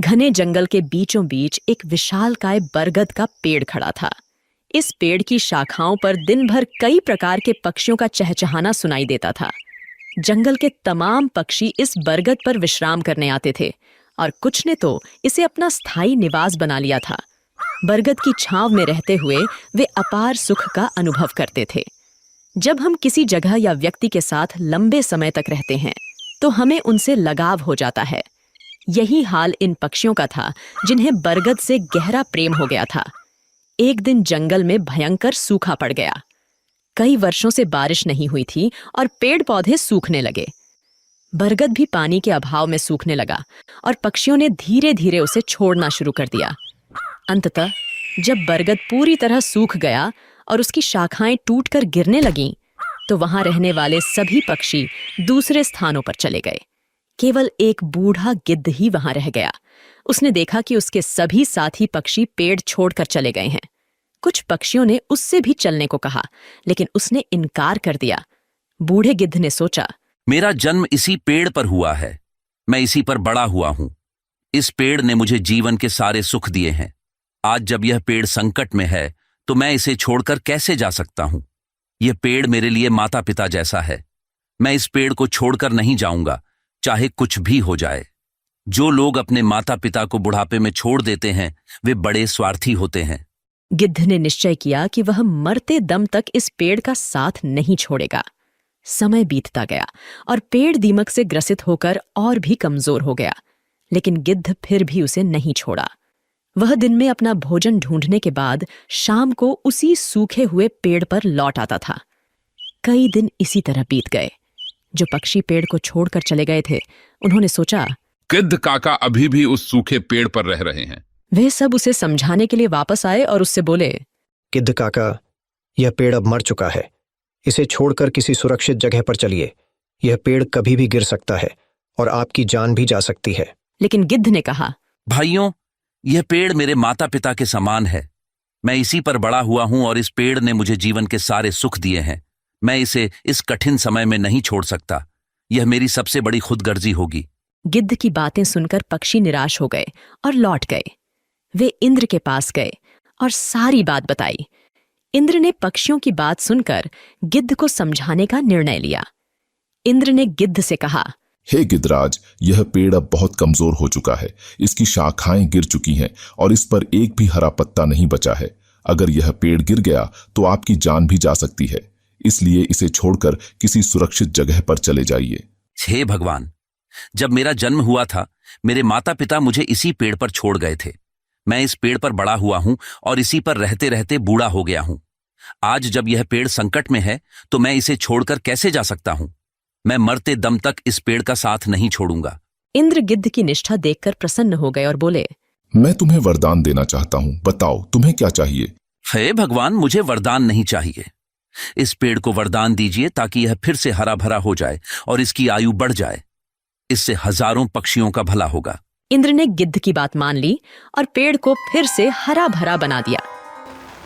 घने जंगल के बीचों बीच एक विशालकाय बरगद का पेड़ खड़ा था। इस पेड़ की शाखाओं पर दिन भर कई प्रकार के पक्षियों का चहचहाना सुनाई देता था। जंगल के तमाम पक्षी इस बरगद पर विश्राम करने आते थे और कुछ ने तो इसे अपना स्थायी निवास बना लिया था। बरगद की छांव में रहते हुए वे अपार सुख का अनुभव करते थे। जब हम किसी जगह या व्यक्ति के साथ लंबे समय तक रहते हैं तो हमें उनसे लगाव हो जाता है। यही हाल इन पक्षियों का था जिन्हें बरगद से गहरा प्रेम हो गया था। एक दिन जंगल में भयंकर सूखा पड़ गया। कई वर्षों से बारिश नहीं हुई थी और पेड़ पौधे सूखने लगे। बरगद भी पानी के अभाव में सूखने लगा और पक्षियों ने धीरे धीरे उसे छोड़ना शुरू कर दिया। अंततः जब बरगद पूरी तरह सूख गया और उसकी शाखाएं टूटकर गिरने लगीं, तो वहां रहने वाले सभी पक्षी दूसरे स्थानों पर चले गए। केवल एक बूढ़ा गिद्ध ही वहां रह गया। उसने देखा कि उसके सभी साथी पक्षी पेड़ छोड़कर चले गए हैं। कुछ पक्षियों ने उससे भी चलने को कहा, लेकिन उसने इनकार कर दिया। बूढ़े गिद्ध ने सोचा, मेरा जन्म इसी पेड़ पर हुआ है, मैं इसी पर बड़ा हुआ हूं। इस पेड़ ने मुझे जीवन के सारे सुख दिए हैं। आज जब यह पेड़ संकट में है तो मैं इसे छोड़कर कैसे जा सकता हूं। यह पेड़ मेरे लिए माता पिता जैसा है। मैं इस पेड़ को छोड़कर नहीं जाऊंगा, चाहे कुछ भी हो जाए। जो लोग अपने माता पिता को बुढ़ापे में छोड़ देते हैं वे बड़े स्वार्थी होते हैं। गिद्ध ने निश्चय किया कि वह मरते दम तक इस पेड़ का साथ नहीं छोड़ेगा। समय बीतता गया और पेड़ दीमक से ग्रसित होकर और भी कमजोर हो गया, लेकिन गिद्ध फिर भी उसे नहीं छोड़ा। वह दिन में अपना भोजन ढूंढने के बाद शाम को उसी सूखे हुए पेड़ पर लौट आता था। कई दिन इसी तरह बीत गए। जो पक्षी पेड़ को छोड़कर चले गए थे, उन्होंने सोचा, गिद्ध काका अभी भी उस सूखे पेड़ पर रह रहे हैं। वे सब उसे समझाने के लिए वापस आए और उससे बोले, गिद्ध काका, यह पेड़ अब मर चुका है। इसे छोड़कर किसी सुरक्षित जगह पर चलिए। यह पेड़ कभी भी गिर सकता है और आपकी जान भी जा सकती है। लेकिन गिद्ध ने कहा, भाइयों, यह पेड़ मेरे माता पिता के समान है। मैं इसी पर बड़ा हुआ हूं और इस पेड़ ने मुझे जीवन के सारे सुख दिए हैं। मैं इसे इस कठिन समय में नहीं छोड़ सकता। यह मेरी सबसे बड़ी खुदगर्जी होगी। गिद्ध की बातें सुनकर पक्षी निराश हो गए और लौट गए। वे इंद्र के पास गए और सारी बात बताई। इंद्र ने पक्षियों की बात सुनकर गिद्ध को समझाने का निर्णय लिया। इंद्र ने गिद्ध से कहा, हे गिद्धराज, यह पेड़ अब बहुत कमजोर हो चुका है। इसकी शाखाएं गिर चुकी हैं और इस पर एक भी हरा पत्ता नहीं बचा है। अगर यह पेड़ गिर गया तो आपकी जान भी जा सकती है। इसलिए इसे छोड़कर किसी सुरक्षित जगह पर चले जाइए। हे भगवान, जब मेरा जन्म हुआ था मेरे माता पिता मुझे इसी पेड़ पर छोड़ गए थे। मैं इस पेड़ पर बड़ा हुआ हूं और इसी पर रहते रहते बूढ़ा हो गया हूं। आज जब यह पेड़ संकट में है तो मैं इसे छोड़कर कैसे जा सकता हूं। मैं मरते दम तक इस पेड़ का साथ नहीं छोड़ूंगा। इंद्र गिद्ध की निष्ठा देखकर प्रसन्न हो गए और बोले, मैं तुम्हें वरदान देना चाहता हूं। बताओ तुम्हें क्या चाहिए। हे भगवान, मुझे वरदान नहीं चाहिए। इस पेड़ को वरदान दीजिए ताकि यह फिर से हरा भरा हो जाए और इसकी आयु बढ़ जाए। इससे हजारों पक्षियों का भला होगा। इंद्र ने गिद्ध की बात मान ली और पेड़ को फिर से हरा भरा बना दिया।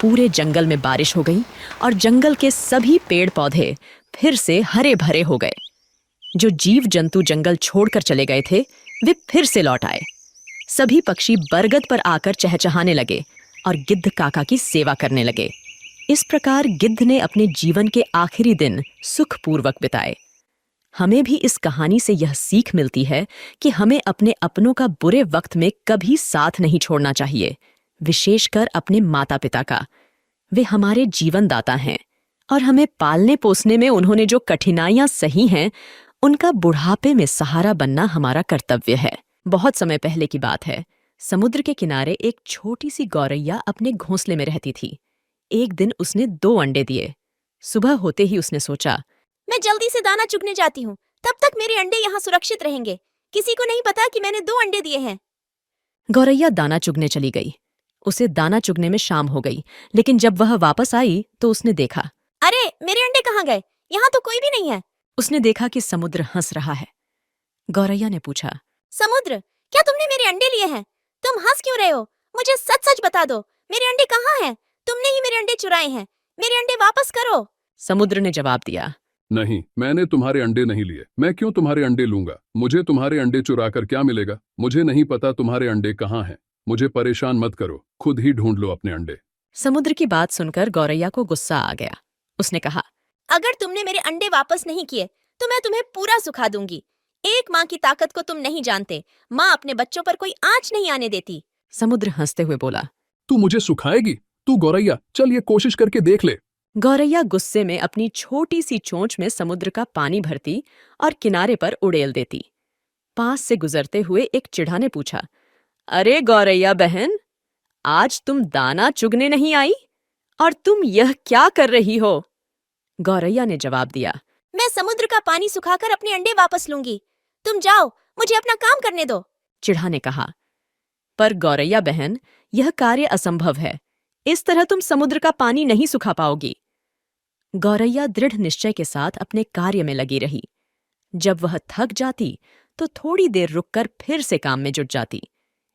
पूरे जंगल में बारिश हो गई और जंगल के सभी पेड़ पौधे फिर से हरे भरे हो गए। जो जीव जंतु जंगल छोड़कर चले गए थे वे फिर से लौट आए। सभी पक्षी बरगद पर आकर चहचहाने लगे और गिद्ध काका की सेवा करने लगे। इस प्रकार गिद्ध ने अपने जीवन के आखिरी दिन सुखपूर्वक बिताए। हमें भी इस कहानी से यह सीख मिलती है कि हमें अपने अपनों का बुरे वक्त में कभी साथ नहीं छोड़ना चाहिए, विशेषकर अपने माता पिता का। वे हमारे जीवन दाता हैं और हमें पालने पोसने में उन्होंने जो कठिनाइयां सही हैं, उनका बुढ़ापे में सहारा बनना हमारा कर्तव्य है। बहुत समय पहले की बात है। समुद्र के किनारे एक छोटी सी गौरैया अपने घोंसले में रहती थी। एक दिन उसने 2 अंडे दिए। सुबह होते ही उसने सोचा, मैं जल्दी से दाना चुगने जाती हूँ, तब तक मेरे अंडे यहाँ सुरक्षित रहेंगे। किसी को नहीं पता कि मैंने 2 अंडे दिए हैं। गौरैया दाना चुगने चली गई। उसे दाना चुगने में शाम हो गई, लेकिन जब वह वापस आई तो उसने देखा, अरे मेरे अंडे कहाँ गए? यहाँ तो कोई भी नहीं है। उसने देखा कि समुद्र हंस रहा है। गौरैया ने पूछा, समुद्र, क्या तुमने मेरे अंडे लिए हैं? तुम हंस क्यों रहे हो? मुझे सच सच बता दो, मेरे अंडे कहाँ हैं? तुमने ही मेरे अंडे चुराए हैं। मेरे अंडे वापस करो। समुद्र ने जवाब दिया, नहीं, मैंने तुम्हारे अंडे नहीं लिए। मैं क्यों तुम्हारे अंडे लूंगा? मुझे तुम्हारे अंडे चुरा कर क्या मिलेगा? मुझे नहीं पता तुम्हारे अंडे कहाँ हैं। मुझे परेशान मत करो, खुद ही ढूंढ लो अपने अंडे। समुद्र की बात सुनकर गौरैया को गुस्सा आ गया। उसने कहा, अगर तुमने मेरे अंडे वापस नहीं किए तो मैं तुम्हें पूरा सुखा दूंगी। एक माँ की ताकत को तुम नहीं जानते। माँ अपने बच्चों पर कोई आंच नहीं आने देती। समुद्र हंसते हुए बोला। तू मुझे सुखाएगी? तू गौरैया, चल ये कोशिश करके देख ले। गौरैया गुस्से में अपनी छोटी सी चोंच में समुद्र का पानी भरती और किनारे पर उड़ेल देती। पास से गुजरते हुए एक चिढ़ा ने पूछा, अरे गौरैया बहन, आज तुम दाना चुगने नहीं आई? और तुम यह क्या कर रही हो? गौरैया ने जवाब दिया, मैं समुद्र का पानी सुखाकर अपने अंडे वापस लूंगी। तुम जाओ, मुझे अपना काम करने दो। चिढ़ा ने कहा, पर गौरैया बहन, यह कार्य असंभव है। इस तरह तुम समुद्र का पानी नहीं सुखा पाओगी। गौरैया दृढ़ निश्चय के साथ अपने कार्य में लगी रही। जब वह थक जाती तो थोड़ी देर रुककर फिर से काम में जुट जाती।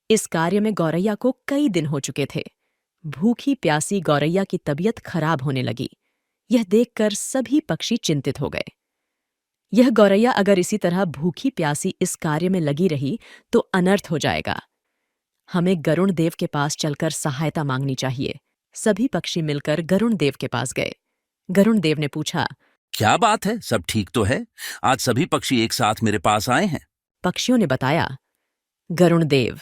इस कार्य में गौरैया को कई दिन हो चुके थे। भूखी प्यासी गौरैया की तबीयत खराब होने लगी। यह देखकर सभी पक्षी चिंतित हो गए। यह गौरैया अगर इसी तरह भूखी प्यासी इस कार्य में लगी रही तो अनर्थ हो जाएगा। हमें गरुण देव के पास चलकर सहायता मांगनी चाहिए। सभी पक्षी मिलकर गरुण देव के पास गए। गरुण देव ने पूछा, क्या बात है, सब ठीक तो है? आज सभी पक्षी एक साथ मेरे पास आए हैं। पक्षियों ने बताया, गरुण देव,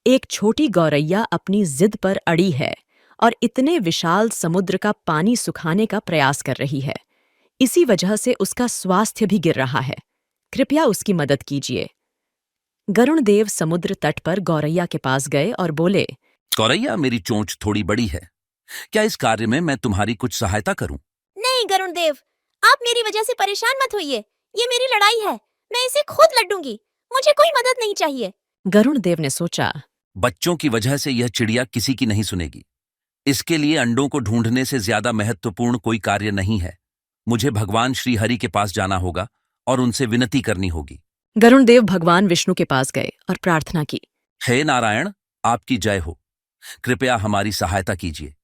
एक छोटी गौरैया अपनी जिद पर अड़ी है और इतने विशाल समुद्र का पानी सुखाने का प्रयास कर रही है। इसी वजह से उसका स्वास्थ्य भी गिर रहा है। कृपया उसकी मदद कीजिए। गरुण देव समुद्र तट पर गौरैया के पास गए और बोले, गौरैया, मेरी चोंच थोड़ी बड़ी है। क्या इस कार्य में मैं तुम्हारी कुछ सहायता करूं? नहीं गरुण देव, आप मेरी वजह से परेशान मत होइए। ये मेरी लड़ाई है, मैं इसे खुद लड़ूंगी। मुझे कोई मदद नहीं चाहिए। गरुण देव ने सोचा, बच्चों की वजह से यह चिड़िया किसी की नहीं सुनेगी। इसके लिए अंडों को ढूंढने से ज्यादा महत्वपूर्ण कोई कार्य नहीं है। मुझे भगवान श्री हरि के पास जाना होगा और उनसे विनती करनी होगी। गरुण देव भगवान विष्णु के पास गए और प्रार्थना की, हे नारायण, आपकी जय हो। कृपया हमारी सहायता कीजिए।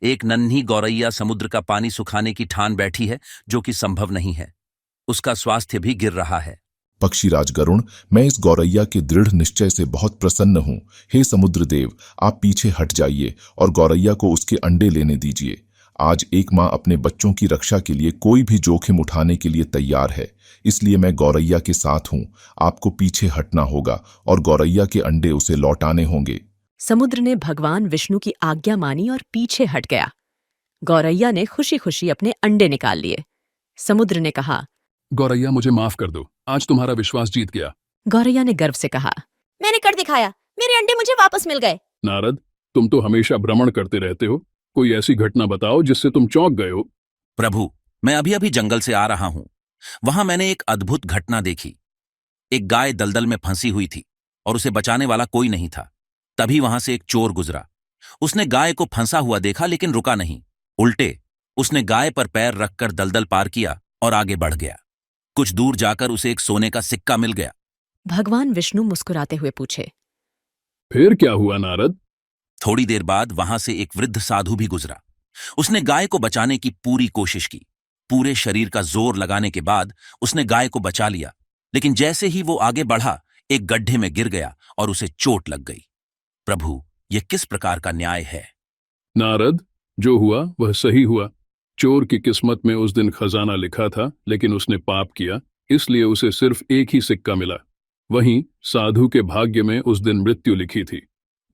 एक नन्ही गौरैया समुद्र का पानी सुखाने की ठान बैठी है, जो कि संभव नहीं है। उसका स्वास्थ्य भी गिर रहा है। पक्षीराज गरुण, मैं इस गौरैया के दृढ़ निश्चय से बहुत प्रसन्न हूँ। हे समुद्र देव, आप पीछे हट जाइए और गौरैया को उसके अंडे लेने दीजिए। आज एक माँ अपने बच्चों की रक्षा के लिए कोई भी जोखिम उठाने के लिए तैयार है, इसलिए मैं गौरैया के साथ हूँ। आपको पीछे हटना होगा और गौरैया के अंडे उसे लौटाने होंगे। समुद्र ने भगवान विष्णु की आज्ञा मानी और पीछे हट गया। गौरैया ने खुशी खुशी अपने अंडे निकाल लिए। समुद्र ने कहा, गौरैया, मुझे माफ कर दो। आज तुम्हारा विश्वास जीत गया। गौरैया ने गर्व से कहा, मैंने कर दिखाया। मेरे अंडे मुझे वापस मिल गए। नारद, तुम तो हमेशा भ्रमण करते रहते हो। कोई ऐसी घटना बताओ जिससे तुम चौंक गए हो। प्रभु, मैं अभी अभी जंगल से आ रहा हूं। वहां मैंने एक अद्भुत घटना देखी। एक गाय दलदल में फंसी हुई थी और उसे बचाने वाला कोई नहीं था। तभी वहां से एक चोर गुजरा। उसने गाय को फंसा हुआ देखा, लेकिन रुका नहीं। उल्टे उसने गाय पर पैर रखकर दलदल पार किया और आगे बढ़ गया। कुछ दूर जाकर उसे एक सोने का सिक्का मिल गया। भगवान विष्णु मुस्कुराते हुए पूछे, फिर क्या हुआ नारद? थोड़ी देर बाद वहां से एक वृद्ध साधु भी गुजरा। उसने गाय को बचाने की पूरी कोशिश की। पूरे शरीर का जोर लगाने के बाद उसने गाय को बचा लिया, लेकिन जैसे ही वो आगे बढ़ा, एक गड्ढे में गिर गया और उसे चोट लग गई। प्रभु, यह किस प्रकार का न्याय है? नारद, जो हुआ वह सही हुआ। चोर की किस्मत में उस दिन खजाना लिखा था, लेकिन उसने पाप किया, इसलिए उसे सिर्फ एक ही सिक्का मिला। वहीं साधु के भाग्य में उस दिन मृत्यु लिखी थी,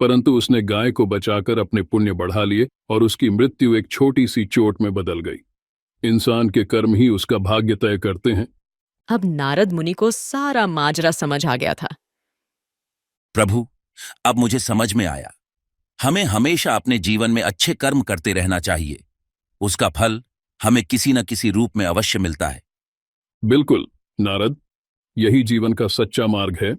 परंतु उसने गाय को बचाकर अपने पुण्य बढ़ा लिए और उसकी मृत्यु एक छोटी सी चोट में बदल गई। इंसान के कर्म ही उसका भाग्य तय करते हैं। अब नारद मुनि को सारा माजरा समझ आ गया था। प्रभु, अब मुझे समझ में आया। हमें हमेशा अपने जीवन में अच्छे कर्म करते रहना चाहिए। उसका फल हमें किसी न किसी रूप में अवश्य मिलता है। बिल्कुल नारद, यही जीवन का सच्चा मार्ग है।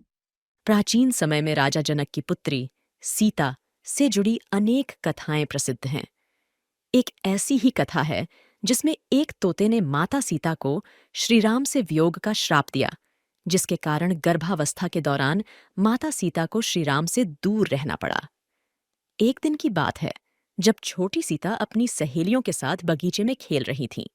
प्राचीन समय में राजा जनक की पुत्री सीता से जुड़ी अनेक कथाएं प्रसिद्ध हैं। एक ऐसी ही कथा है जिसमें एक तोते ने माता सीता को श्रीराम से वियोग का श्राप दिया, जिसके कारण गर्भावस्था के दौरान माता सीता को श्रीराम से दूर रहना पड़ा। एक दिन की बात है, जब छोटी सीता अपनी सहेलियों के साथ बगीचे में खेल रही थीं।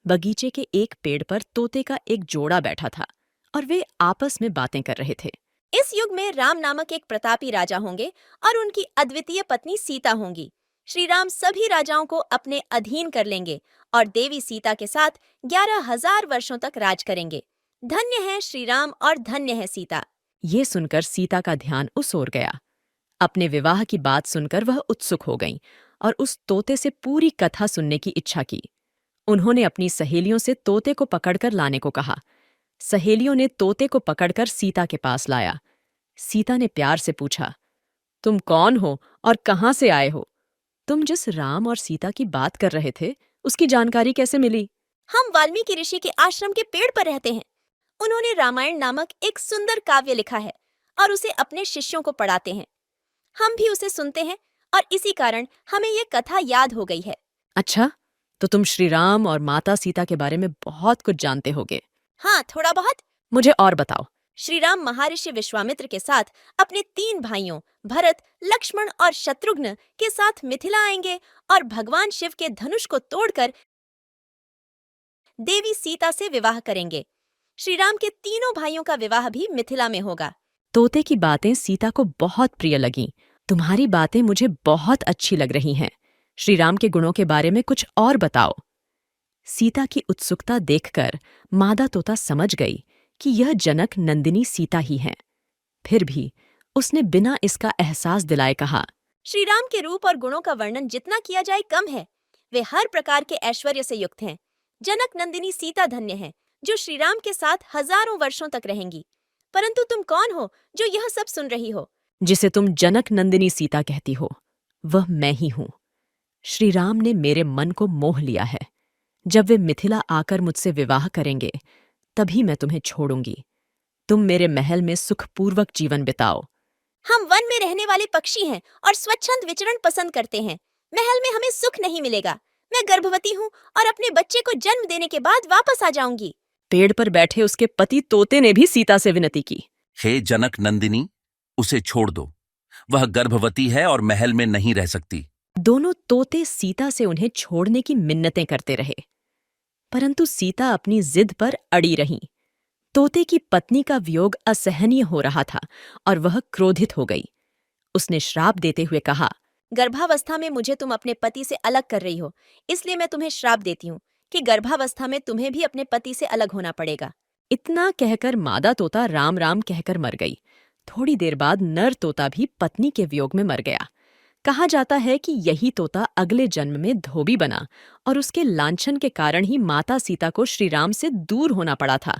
बगीचे के एक पेड़ पर तोते का एक जोड़ा बैठा था और वे आपस में बातें कर रहे थे। इस युग में राम नामक एक प्रतापी राजा होंगे और उनकी अद्वितीय पत्नी सीता होंगी। श्री राम सभी राजाओं को अपने अधीन कर लेंगे और देवी सीता के साथ 11,000 वर्षों तक राज करेंगे। धन्य है श्री राम और धन्य है सीता। ये सुनकर सीता का ध्यान उस ओर गया। अपने विवाह की बात सुनकर वह उत्सुक हो गईं और उस तोते से पूरी कथा सुनने की इच्छा की। उन्होंने अपनी सहेलियों से तोते को पकड़कर लाने को कहा। सहेलियों ने तोते को पकड़कर सीता के पास लाया। सीता ने प्यार से पूछा, तुम कौन हो और कहाँ से आए हो? तुम जिस राम और सीता की बात कर रहे थे, उसकी जानकारी कैसे मिली? हम वाल्मीकि ऋषि के आश्रम के पेड़ पर रहते हैं। उन्होंने रामायण नामक एक सुंदर काव्य लिखा है और उसे अपने शिष्यों को पढ़ाते हैं। हम भी उसे सुनते हैं और इसी कारण हमें ये कथा याद हो गई है। अच्छा, तो तुम श्री राम और माता सीता के बारे में बहुत कुछ जानते होगे। हाँ, थोड़ा बहुत। मुझे और बताओ। श्री राम महर्षि विश्वामित्र के साथ अपने 3 भाइयों भरत, लक्ष्मण और शत्रुघ्न के साथ मिथिला आएंगे और भगवान शिव के धनुष को तोड़कर देवी सीता से विवाह करेंगे। श्री राम के तीनों भाइयों का विवाह भी मिथिला में होगा। तोते की बातें सीता को बहुत प्रिय लगीं। तुम्हारी बातें मुझे बहुत अच्छी लग रही हैं। श्री राम के गुणों के बारे में कुछ और बताओ। सीता की उत्सुकता देखकर मादा तोता समझ गई कि यह जनक नंदिनी सीता ही हैं। फिर भी उसने बिना इसका एहसास दिलाए कहा, श्री राम के रूप और गुणों का वर्णन जितना किया जाए कम है। वे हर प्रकार के ऐश्वर्य से युक्त हैं। जनक नंदिनी सीता धन्य है जो श्री राम के साथ हजारों वर्षों तक रहेंगी। परंतु तुम कौन हो जो यह सब सुन रही हो? जिसे तुम जनक नंदिनी सीता कहती हो, वह मैं ही हूं। श्री राम ने मेरे मन को मोह लिया है। जब वे मिथिला आकर मुझसे विवाह करेंगे, तभी मैं तुम्हें छोड़ूंगी। तुम मेरे महल में सुखपूर्वक जीवन बिताओ। हम वन में रहने वाले पक्षी हैं और स्वच्छंद विचरण पसंद करते हैं। महल में हमें सुख नहीं मिलेगा। मैं गर्भवती हूँ और अपने बच्चे को जन्म देने के बाद वापस आ जाऊंगी। पेड़ पर बैठे उसके पति तोते ने भी सीता से विनती की। हे जनक नंदिनी, उसे छोड़ दो। वह गर्भवती है और महल में नहीं रह सकती। दोनों तोते सीता से उन्हें छोड़ने की मिन्नतें करते रहे, परंतु सीता अपनी जिद पर अड़ी रहीं। तोते की पत्नी का वियोग असहनीय हो रहा था और वह क्रोधित हो गई। उसने श्राप देते हुए कहा, गर्भावस्था में मुझे तुम अपने पति से अलग कर रही हो, इसलिए मैं तुम्हें श्राप देती हूँ कि गर्भावस्था में तुम्हें भी अपने पति से अलग होना पड़ेगा। इतना कहकर मादा तोता राम राम कहकर मर गई। थोड़ी देर बाद नर तोता भी पत्नी के वियोग में मर गया। कहा जाता है कि यही तोता अगले जन्म में धोबी बना और उसके लांछन के कारण ही माता सीता को श्री राम से दूर होना पड़ा था।